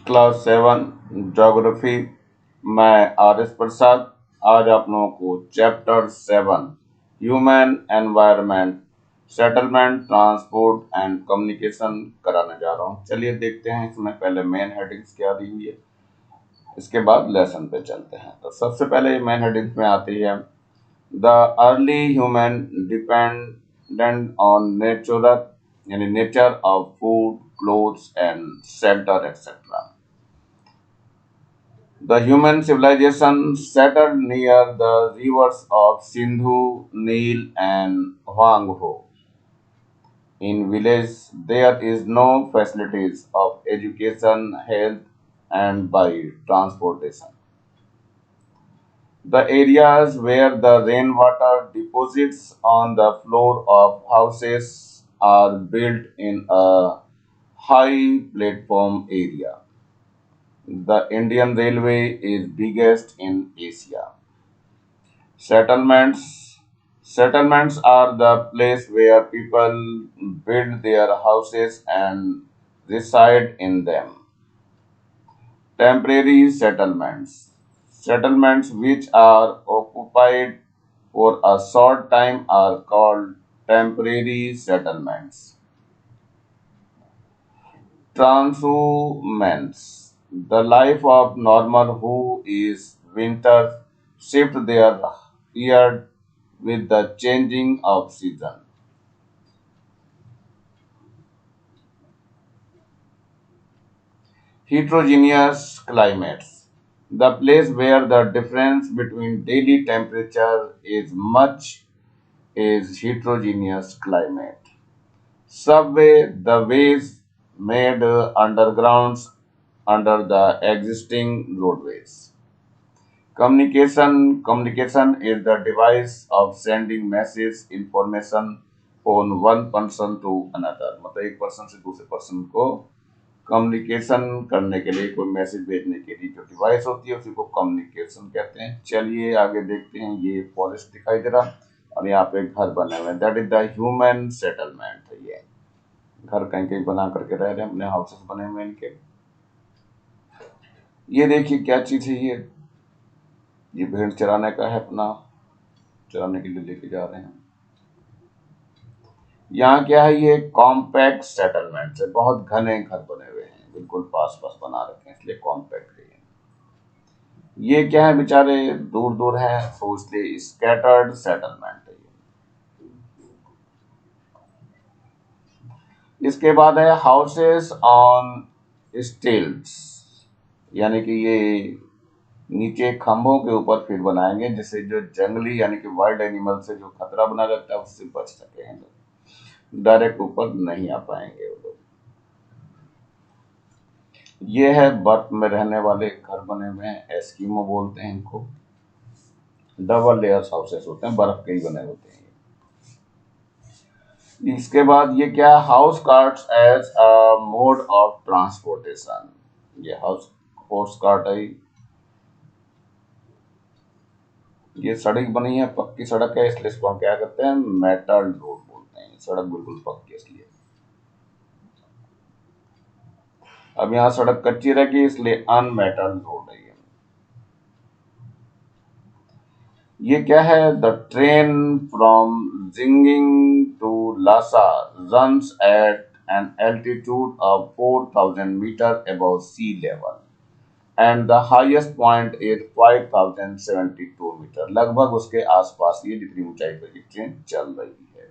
Class 7 geography. मैं R S प्रसाद। आज आप लोगों को chapter 7 human environment settlement transport and communication कराने जा रहा हूँ। चलिए देखते हैं इसमें पहले मेन हेडिंग्स क्या दी हुई है, इसके बाद लेसन पे चलते हैं। तो सबसे पहले मेन हेडिंग्स में आती है the early human dependent on nature, यानी nature of food, clothes and shelter etcetera. The human civilization settled near the rivers of Sindhu, Nile, and Huangho. In villages, there is no facilities of education, health, and by transportation. The areas where the rainwater deposits on the floor of houses are built in a high platform area. The Indian Railway is biggest in Asia. Settlements are the place where people build their houses and reside in them. Temporary settlements which are occupied for a short time are called temporary settlements. Transhumance, the life of normal who is winter shift their year with the changing of season. Heterogeneous climates, the place where the difference between daily temperature is much, is heterogeneous climate. Subway, the ways made undergrounds under the existing roadways. Communication is the device of sending message information from one person to another, मतलब एक person से दूसरे person को communication करने के लिए, कोई message भेजने के लिए जो डिवाइस होती है उसी को कम्युनिकेशन कहते हैं। चलिए आगे देखते हैं। ये फॉरेस्ट दिखाई दे रहा और यहाँ पे घर बने हुए हैं, that is the human settlement है। ये घर कहीं कहीं बना करके रह रहे हैं, अपने हाउसेस बने हुए हैं इनके। ये देखिए क्या चीज है ये भेड़ चराने का है, अपना चराने के लिए लेके जा रहे हैं। यहाँ क्या है, ये कॉम्पैक्ट सेटलमेंट है, बहुत घने घर बने हुए हैं, बिल्कुल पास पास बना रखे हैं, इसलिए कॉम्पैक्ट है। ये क्या है, बेचारे दूर दूर है, तो इसलिए स्कैटर्ड सेटलमेंट है ये। इसके बाद है हाउसेस ऑन स्टिल्ट्स, यानी कि ये नीचे खंभों के ऊपर फिर बनाएंगे, जिससे जो जंगली यानी कि वाइल्ड एनिमल से जो खतरा बना रहता है उससे बच सके हैं लोग, डायरेक्ट ऊपर नहीं आ पाएंगे वो लोग। ये है बर्फ में रहने वाले घर बने हुए हैं, एस्किमो बोलते हैं इनको। डबल लेयर्स हाउसेस होते हैं, बर्फ के ही बने होते हैं। इसके बाद ये क्या, horse carts as a mode of transportation. ये हाउस कार्ट है, ये सड़क बनी है, पक्की सड़क है, इसलिए इसको हम क्या कहते हैं, मेटल रोड बोलते हैं। सड़क बिल्कुल पक्की इसलिए। अब यहाँ सड़क कच्ची रहेगी इसलिए अनमेटल रोड है ये क्या है, द ट्रेन फ्रॉम जिंगिंग to Lhasa runs at an altitude of 4000 metre above sea level and the highest point is 5072 metre. लगभग उसके आसपास ये जितनी ऊंचाई पर ये ट्रेन चल रही है।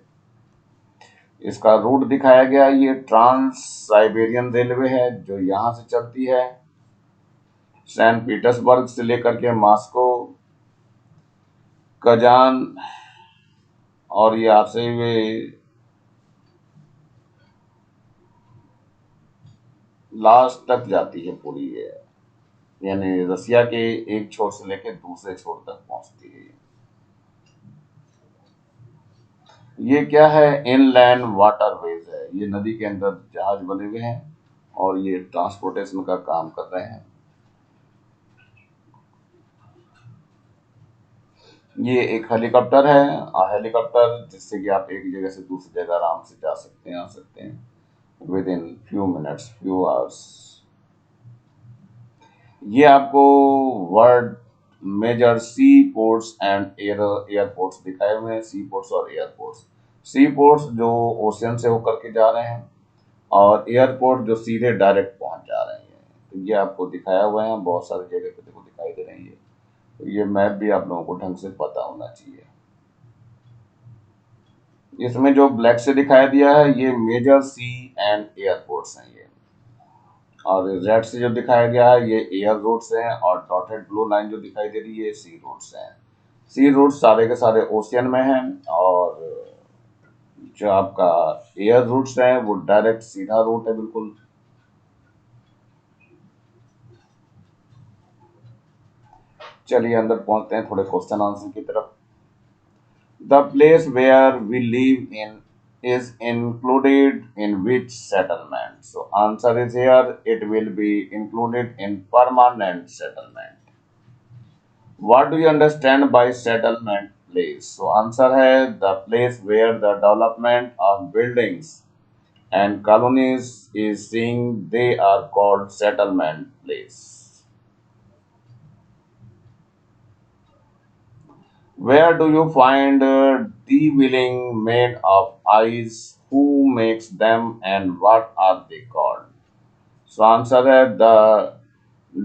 इसका रूट दिखाया गया, ये ट्रांस साइबेरियन रेलवे है जो यहाँ से चलती है, सैन पीटर्सबर्ग से लेकर के मॉस्को, कजान, और ये आपसे वे लास्ट तक जाती है पूरी ये, यानी रसिया के एक छोर से लेकर दूसरे छोर तक पहुंचती है। ये क्या है, इनलैंड वाटरवेज है, ये नदी के अंदर जहाज बने हुए हैं और ये ट्रांसपोर्टेशन का काम कर रहे हैं। ये एक हेलीकॉप्टर है, हेलीकॉप्टर जिससे कि आप एक जगह से दूसरी जगह आराम से जा सकते हैं, आ सकते हैं within few minutes, few hours. ये आपको world major sea ports and airports दिखाए हुए हैं, सी पोर्ट्स और एयरपोर्ट्स। सी पोर्ट्स जो ओशियन से होकर के जा रहे हैं और एयरपोर्ट जो सीधे डायरेक्ट पहुंच जा रहे हैं। तो ये आपको दिखाया हुआ है, बहुत सारी जगह पे देखो दिखाई दे रही है। तो ये मैप भी आप लोगों को ढंग से पता होना चाहिए। इसमें जो ब्लैक से दिखाया दिया है ये मेजर सी एंड एयरपोर्ट्स हैं ये, और रेड से जो दिखाया गया है ये एयर रूट्स हैं, और डॉटेड ब्लू लाइन जो दिखाई दे रही है ये सी रूट्स हैं। सी रूट्स सारे के सारे ओशियन में हैं, और जो आपका एयर रूट्स हैं वो डायरेक्ट सीधा रूट है बिल्कुल। चलिए अंदर पहुंचते हैं थोड़े क्वेश्चन आंसर की तरफ। The place where we live in is included in which settlement? So answer is here, it will be included in permanent settlement. What do you understand by settlement place? So answer है the place where the development of buildings and colonies is seeing, they are called settlement place. Where do you find de-wheeling made of ice? Who makes them and what are they called? So answer है the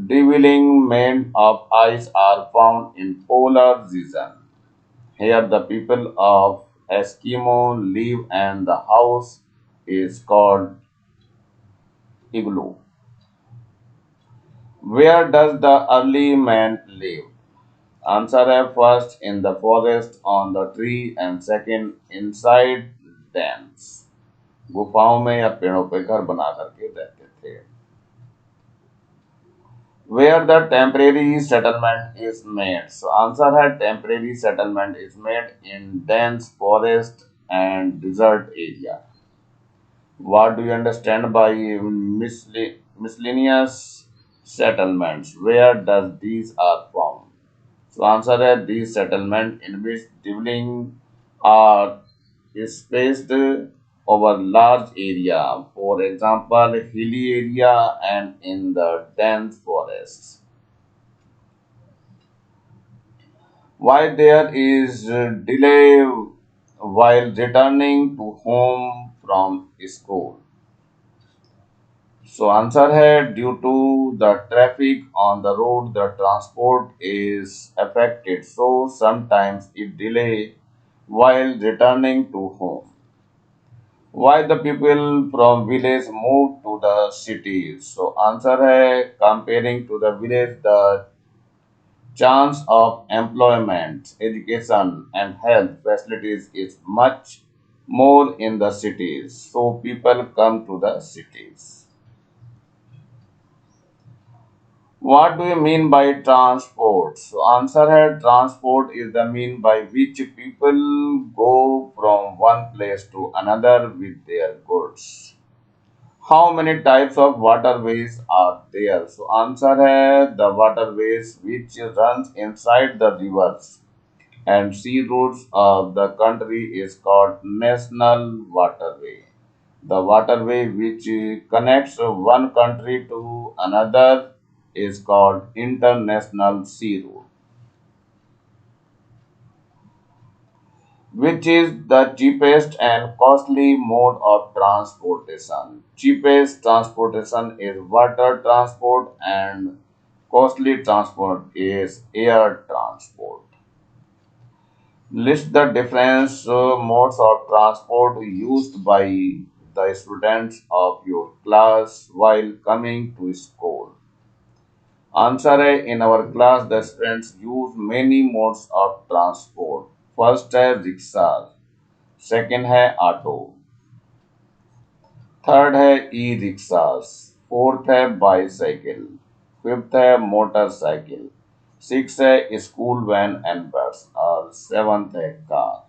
de-wheeling made of ice are found in polar region. Here the people of Eskimo live and the house is called Igloo. Where does the early man live? Answer है first in the forest on the tree and second inside dens. गुफाओं में या पेड़ों पे घर बना करके रहते थे। Where the temporary settlement is made. So answer है temporary settlement is made in dense forest and desert area. What do you understand by miscellaneous settlements? Where does these are found? So answer है these settlement in which dwelling are spaced over large area, for example hilly area and in the dense forests. Why there is delay while returning to home from school? So answer है due to the traffic on the road the transport is affected, so sometimes it delay while returning to home. Why the people from village move to the cities? So answer है comparing to the village the chance of employment, education and health facilities is much more in the cities, so people come to the cities. What do you mean by transport? So answer है transport is the mean by which people go from one place to another with their goods. How many types of waterways are there? So answer है the waterways which runs inside the rivers and sea routes of the country is called national waterway. The waterway which connects one country to another is called international sea route. Which is the cheapest and costly mode of transportation? Cheapest transportation is water transport and costly transport is air transport. List the different modes of transport used by the students of your class while coming to school. Answer है in our class the students use many modes of transport. First है rickshaw, second है auto, third है ई rickshaws, fourth है bicycle, fifth है motorcycle, six है school van and बस, और seventh है car.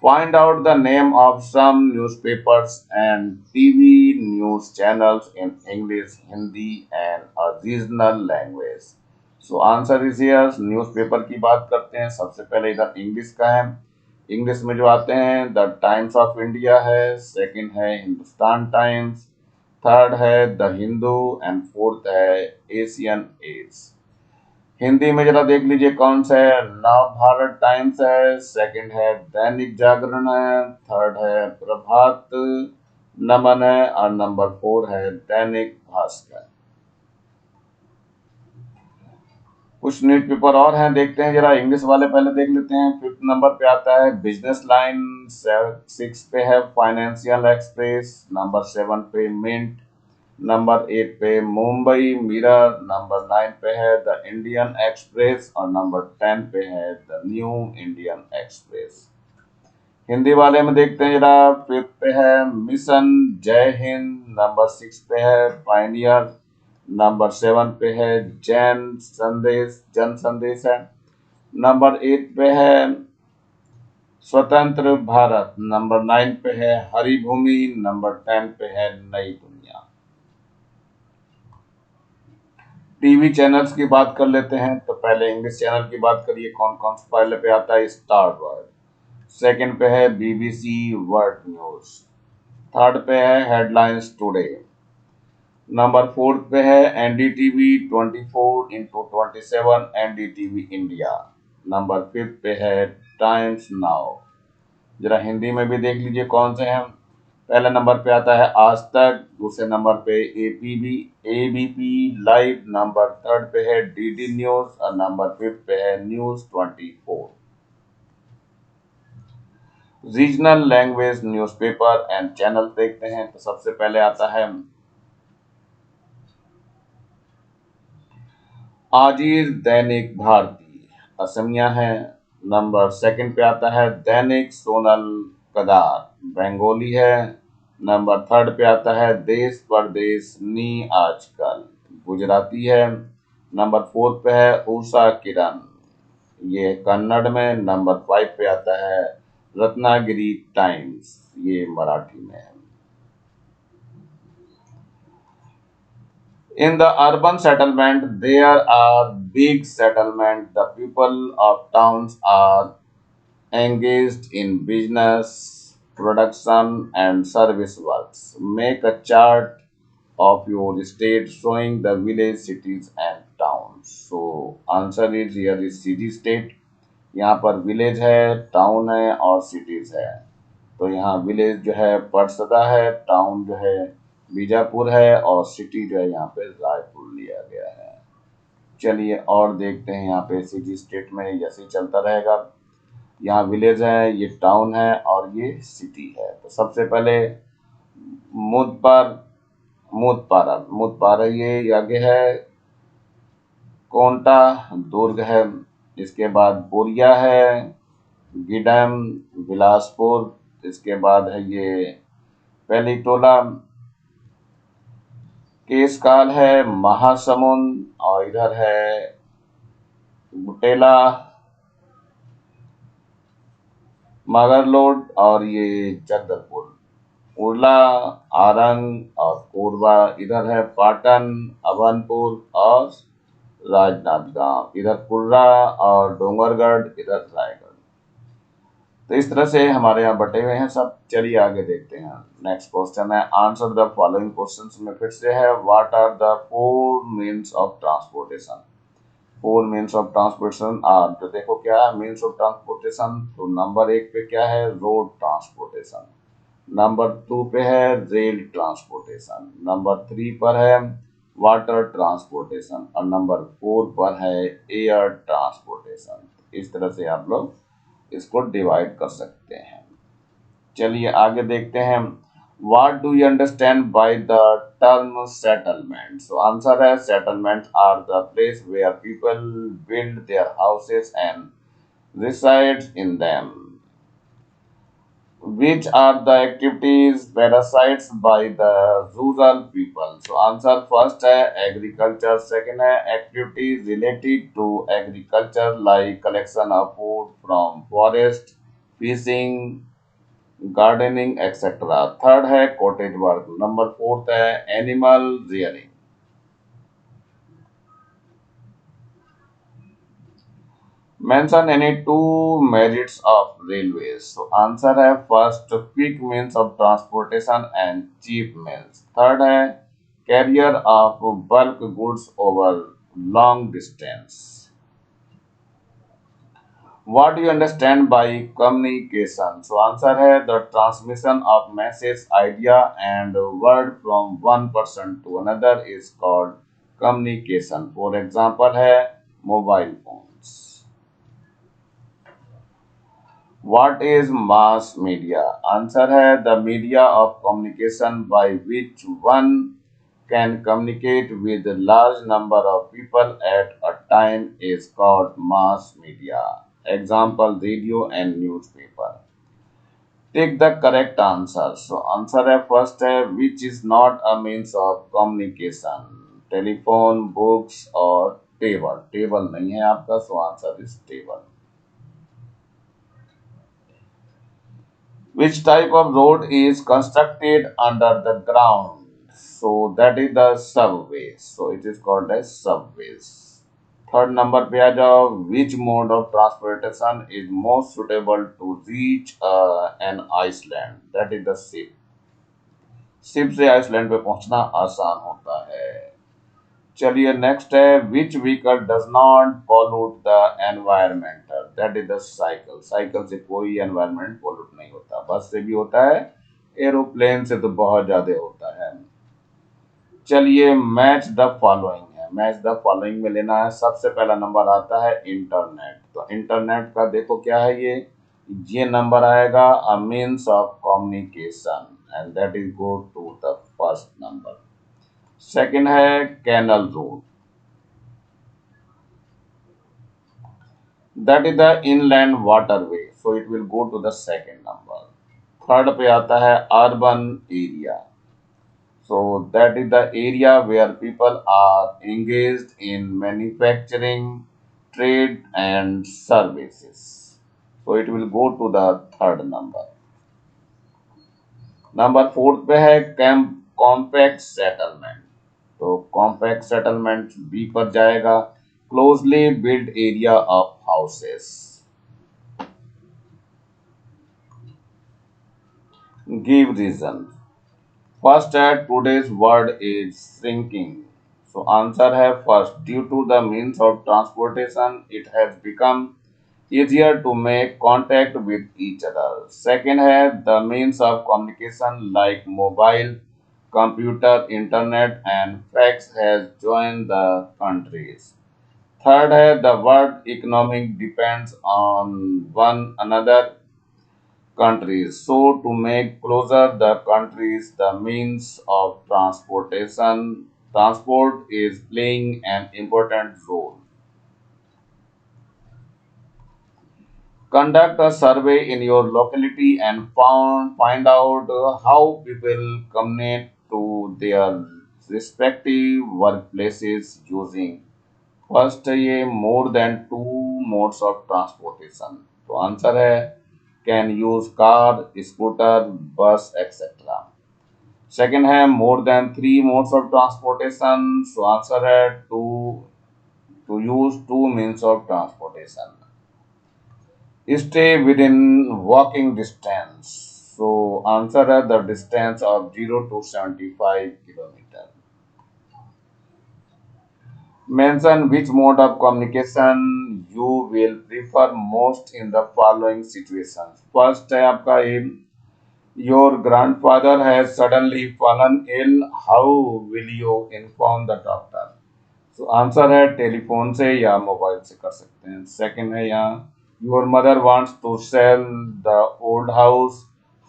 Find out the name of some newspapers and TV news channels in English, Hindi and a regional language. So answer is here. Newspaper की बात करते हैं। सबसे पहले इधर इंग्लिश का है। इंग्लिश में जो आते हैं द टाइम्स ऑफ इंडिया है, सेकंड है हिंदुस्तान टाइम्स, थर्ड है द हिंदू एंड फोर्थ है एशियन एज। हिंदी में जरा देख लीजिए कौन सा है। नव भारत टाइम्स है, सेकंड है दैनिक जागरण है, थर्ड है प्रभात नमन है और नंबर 4 है दैनिक भास्कर। कुछ न्यूज़पेपर और हैं, देखते हैं जरा। इंग्लिश वाले पहले देख लेते हैं। फिफ्थ नंबर पे आता है बिजनेस लाइन, सिक्स पे है फाइनेंशियल एक्सप्रेस, नंबर 7 पे मिंट, नंबर 8 पे मुंबई मिरर, नंबर 9 पे है द इंडियन एक्सप्रेस और नंबर 10 पे है the new Indian express. Hindi वाले में देखते हैं जरा। फिफ्थ पे है मिशन जय हिंद, नंबर 6 पे है पायनियर, नंबर 7 पे है जन संदेश है, नंबर 8 पे है स्वतंत्र भारत, नंबर 9 पे है हरिभूमि, नंबर 10 पे है नई दुनिया। टीवी चैनल्स की बात कर लेते हैं। तो पहले इंग्लिश चैनल की बात करिए, कौन कौन सा पहले पे आता है स्टार वर्ल्ड, सेकंड पे है बीबीसी वर्ल्ड न्यूज, थर्ड पे है हेडलाइंस टुडे, नंबर 4 पे है एनडीटीवी 24/7 एनडीटीवी इंडिया, नंबर 5 पे है टाइम्स नाउ। जरा हिंदी में भी देख लीजिए कौन से हैं। पहले नंबर पे आता है आज तक, दूसरे नंबर पे APB ABP live, number third पे है डीडी न्यूज और नंबर 5 पे है news 24। Regional language newspaper and channel देखते हैं। तो सबसे पहले आता है आजीर दैनिक भारती, असमिया है, नंबर सेकंड पे आता है दैनिक सोनल कदार, बंगाली है, नंबर थर्ड पे आता है देश परदेश नी आजकल, गुजराती है, नंबर 4 पे है उषा किरण, ये कन्नड़ में, नंबर 5 पे आता है रत्नागिरी टाइम्स, ये मराठी में है। In the urban settlement, there are big settlement. The people of towns are engaged in business, production, and service works. Make a chart of your state showing the village, cities, and towns. So answer is here is city state. यहाँ पर village है, town है और cities है। तो यहाँ village जो है परसदा है, टाउन जो है बीजापुर है और सिटी जो है यहाँ पे रायपुर लिया गया है। चलिए और देखते हैं यहाँ पे सिटी स्टेट में ऐसे ही चलता रहेगा। यहाँ विलेज है, ये टाउन है और ये सिटी है। तो सबसे पहले मुदपार मुदपारा ये आगे है, कोंटा दुर्ग है, इसके बाद बोरिया है, गिडम बिलासपुर, इसके बाद है ये पहलीटोला, केसकाल है, महासमुंद और इधर है बुटेला, मगरलोड और ये जगदलपुर, उर्ला, आरंग और कोरबा, इधर है पाटन, अभनपुर और राजनांदगांव, इधर कुर्रा और डोंगरगढ़, इधर रायगढ़। तो इस तरह से हमारे यहाँ बटे हुए हैं सब। चलिए आगे देखते हैं। नेक्स्ट क्वेश्चन है आंसर द फॉलोइंग क्वेश्चंस में फिर से है what are the four means of transportation. Four means of transportation are, तो देखो क्या है मीन्स ऑफ ट्रांसपोर्टेशन। तो नंबर 1 पे क्या है रोड ट्रांसपोर्टेशन, नंबर 2 पे है रेल ट्रांसपोर्टेशन, नंबर 3 पर है वाटर ट्रांसपोर्टेशन और नंबर 4 पर है एयर ट्रांसपोर्टेशन। इस तरह से आप लोग इसको डिवाइड कर सकते हैं। चलिए आगे देखते हैं। What do you understand by the term settlement? So answer है settlements are the place where people build their houses and reside in them. Which are the activities parasites by the rural people? So answer first है agriculture, second है activities related to agriculture like collection of food from forest, fishing, gardening etcetera, third है cottage work, number 4 है animal rearing. Mention any two merits of railways. So answer है first quick means of transportation and cheap means. Third है carrier of bulk goods over long distance. What do you understand by communication? So answer है the transmission of message, idea and word from one person to another is called communication. For example है mobile phones. What is mass media? Answer है the media of communication by which one can communicate with a large number of people at a time is called mass media. Example radio and newspaper. Take the correct answer. So answer है first है which is not a means of communication. Telephone, books और table. Table नहीं है आपका so answer is table. Which type of road is constructed under the ground? So that is the subway. So it is called as subways. Third number पे आ जाओ. Which mode of transportation is most suitable to reach an island? That is the ship. Ship से Iceland पे पहुंचना आसान होता है. चलिए next है which vehicle does not pollute the environment. That is the cycle. Cycle से कोई एनवायरमेंट पॉल्यूट नहीं होता. बस से भी होता है, एरोप्लेन से तो बहुत ज्यादा होता है. चलिए मैच द फॉलोइंग है. मैच द फॉलोइंग में लेना है. सबसे पहला नंबर आता है इंटरनेट. तो इंटरनेट का देखो क्या है ये नंबर आएगा a means of communication and that is go to the first number. Second है canal road. That is the inland waterway so it will go to the second number. Third पे आता है urban area. So that is the area where people are engaged in manufacturing, trade and services. So it will go to the third number. Number fourth पे है compact settlement. तो compact settlement B पर जाएगा. Closely built area of houses. Give reason. First at today's world is shrinking. So answer है first due to the means of transportation it has become easier to make contact with each other. Second है the means of communication like mobile, computer, internet and fax has joined the countries. Third है the world economic depends on one another countries. So, to make closer the countries, the means of transport is playing an important role. Conduct a survey in your locality and find out how people commute to their respective workplaces using first है ये more than two modes of transportation. तो answer है can use car, scooter, bus etcetera. Second है more than three modes of transportation. So answer है to use two means of transportation. Stay within walking distance. So answer है the distance of 0 to 75 kilometers. Mention which mode of communication you will prefer most in the following situations. First है आपका your grandfather has suddenly fallen ill. How will you inform the doctor? So answer है telephone से या mobile से कर सकते हैं. Second है यहाँ your mother wants to sell the old house.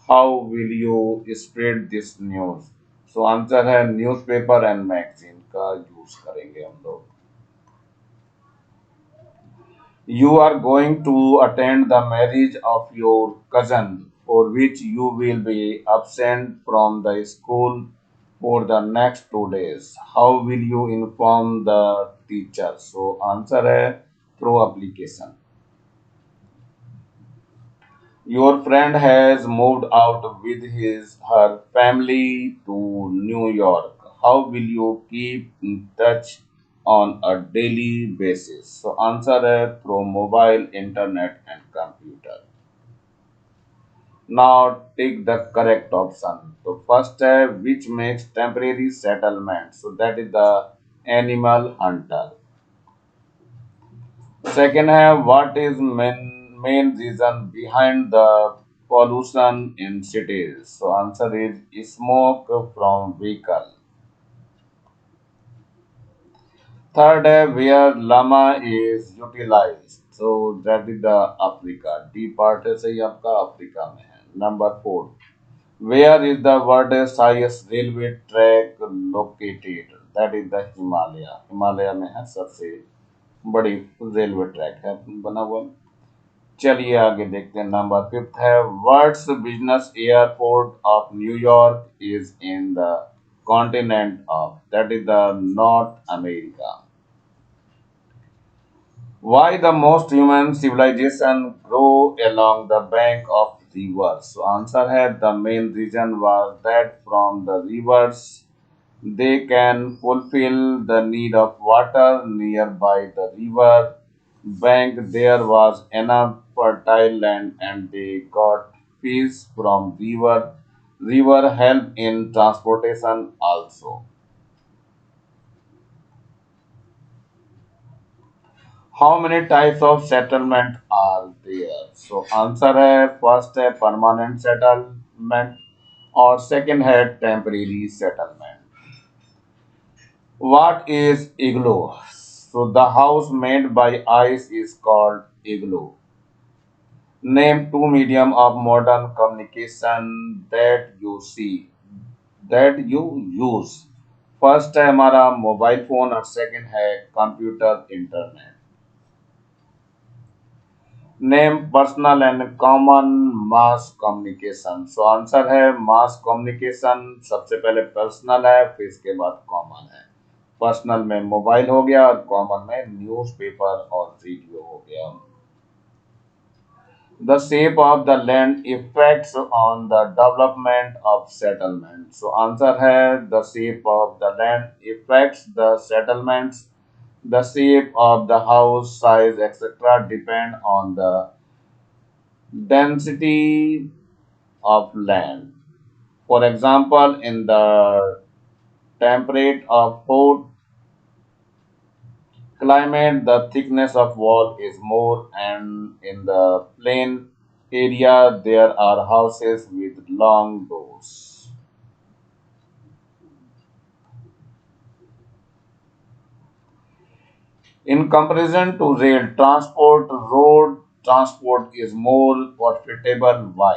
How will you spread this news? So answer है न्यूज़पेपर एंड मैगजीन का यूज करेंगे हम लोग. You are going to attend the marriage of your cousin, for which you will be absent from the school for the next 2 days. How will you inform the teacher? So answer है through application. Your friend has moved out with her family to New York. How will you keep in touch on a daily basis? So answer है through mobile, internet and computer. Now take the correct option. So first है which makes temporary settlement. So that is the animal hunter. Second है what is main reason behind the pollution in cities. So answer is smoke from vehicle. Third है where llama is utilized. So that is the Africa. D part है सही आपका Africa में है. Number 4. Where is the world's highest railway track located? That is the Himalaya. Himalaya में है सबसे बड़ी रेलवे ट्रैक है बना हुआ. चलिए आगे देखते हैं. नंबर 5 है world's busiest airport of New York is in the continent of. That is the North America. Why the most human civilization grow along the bank of rivers? So answer है the main reason was that from the rivers they can fulfill the need of water nearby the river bank. There was enough fertile land and they got fish from river. River help in transportation also. How many types of settlement are there? So answer है first है permanent settlement और second है temporary settlement. What is igloo? So the house made by ice is called igloo. Name two medium of modern communication that you use. First है हमारा mobile phone और second है computer internet. Name personal and common mass communication. So answer है mass communication सबसे पहले personal है फिर इसके बाद कॉमन है. पर्सनल में मोबाइल हो गया और कॉमन में न्यूज़पेपर और रेडियो हो गया. The shape of the land effects on the development of settlement. So answer है the shape of the land affects the settlements. The shape of the house size etc depend on the density of land. For example, in the temperate or hot climate, the thickness of wall is more, and in the plain area, there are houses with long doors. In comparison to rail transport, road transport is more profitable. Why?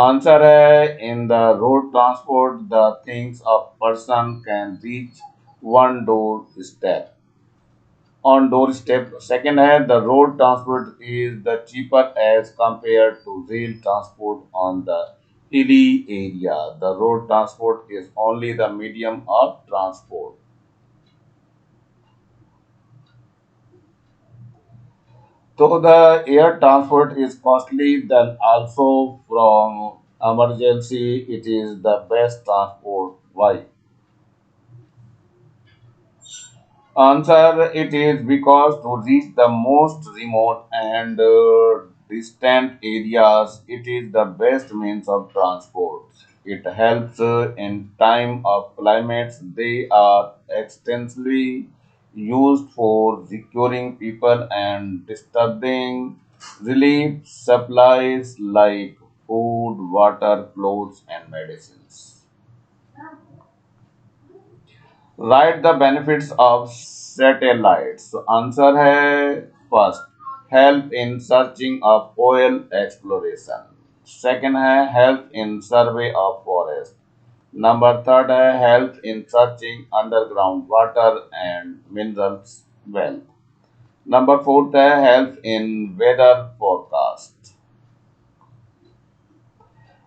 Answer है in the road transport the things a person can reach one doorstep on doorstep. Second है the road transport is the cheaper as compared to rail transport on the hilly area. The road transport is only the medium of transport. So the air transport is costly, then also from emergency it is the best transport. Why? Answer it is because to reach the most remote and distant areas, it is the best means of transport. It helps in time of climates. They are extensively used for securing people and disturbing relief supplies like food, water, clothes, and medicines. Write the benefits of satellites. So answer है first help in searching of oil exploration. Second है help in survey of forest. Number third है help in searching underground water and minerals well. Number fourth है help in weather forecast.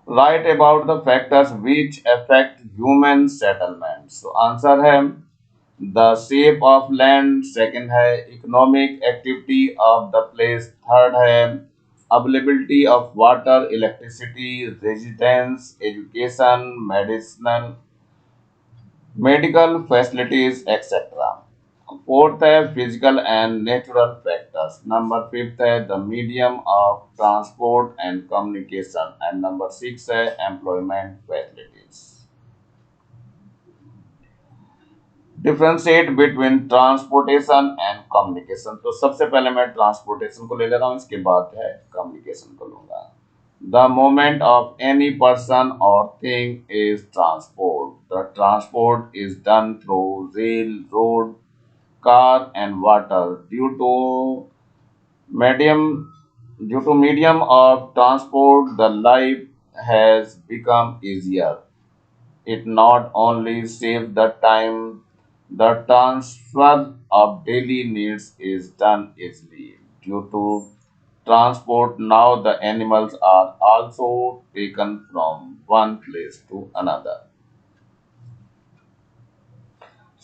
Write about the factors which affect human settlement. So answer है the shape of land. Second है economic activity of the place. Third है availability of water, electricity, residence, education, medical facilities etcetera. Fourth है physical and natural factors. Number fifth है the medium of transport and communication and number six है employment facilities. Differentiate between transportation and communication. तो सबसे पहले मैं transportation को ले ले रहा हूँ, इसके बाद है कम्युनिकेशन को लूंगा। The movement of any person और thing is transport. The transport is done through rail, road, car and water medium due to medium of transport the life has become easier. It not only saves the time, the transfer of daily needs is done easily. Due to transport now the animals are also taken from one place to another.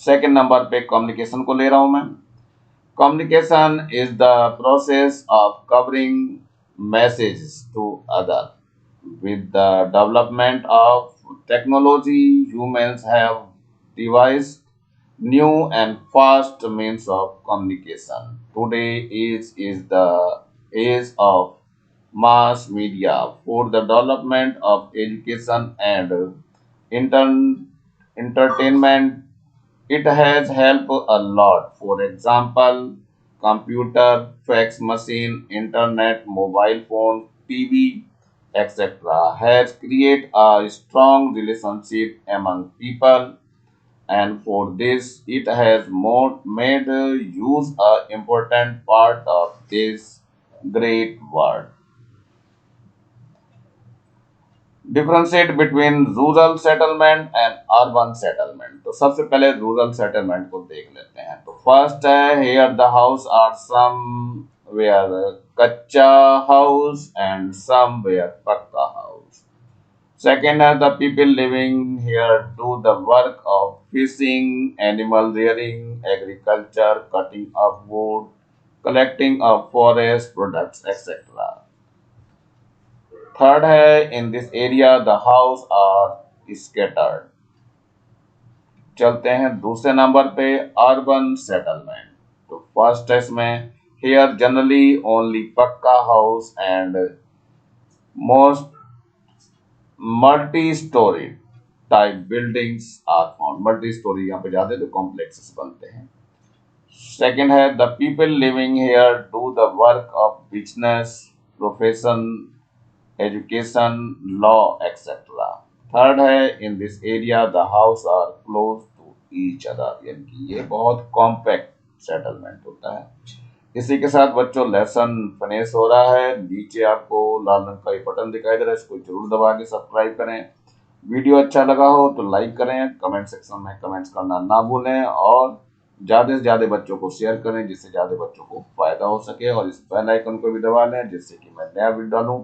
Second number पे communication को ले रहा हूं मैं। Communication is the process of covering messages to others. With the development of technology, humans have devised new and fast means of communication. Today is the age of mass media for the development of education and entertainment. It has helped a lot. For example, computer, fax machine, internet, mobile phone, TV, etc. has created a strong relationship among people, and for this it has made use a important part of this great world. Differentiate between rural settlement and urban settlement. तो सबसे पहले rural settlement को देख लेते हैं। तो first है here the house are somewhere kachcha house and somewhere pucca house. Second है the people living here do the work of fishing, animal rearing, agriculture, cutting of wood, collecting of forest products etcetera. Third है in this area the house are scattered. चलते हैं दूसरे number पे urban settlement. तो first है इसमें here generally only pucca house and most multi storey type buildings are found. Multi storey यहाँ पे ज्यादा तो कॉम्प्लेक्सेस बनते हैं। सेकेंड है the people living here do the work of business, profession, education, law, etc. Third है in this area the house are close to each other, यानी कि ये बहुत कॉम्पैक्ट सेटलमेंट होता है। इसी के साथ बच्चों लेसन फिनिश हो रहा है। नीचे आपको लाल रंग का ये बटन दिखाई दे रहा है, इसको जरूर दबा के सब्सक्राइब करें। वीडियो अच्छा लगा हो तो लाइक करें, कमेंट सेक्शन में कमेंट्स करना ना भूलें और ज़्यादा से ज़्यादा बच्चों को शेयर करें जिससे ज़्यादा बच्चों को फायदा हो सके। और इस बेल आइकन को भी दबा लें जिससे कि मैं नया वीडियो डालूं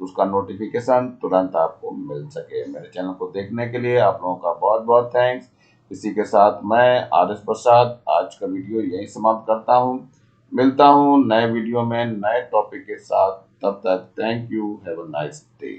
तो उसका नोटिफिकेशन तुरंत आपको मिल सके। मेरे चैनल को देखने के लिए आप लोगों का बहुत बहुत थैंक्स। इसी के साथ मैं आर एस प्रसाद आज का वीडियो यही समाप्त करता हूँ। मिलता हूँ नए वीडियो में नए टॉपिक के साथ। तब तक thank you, have a nice day.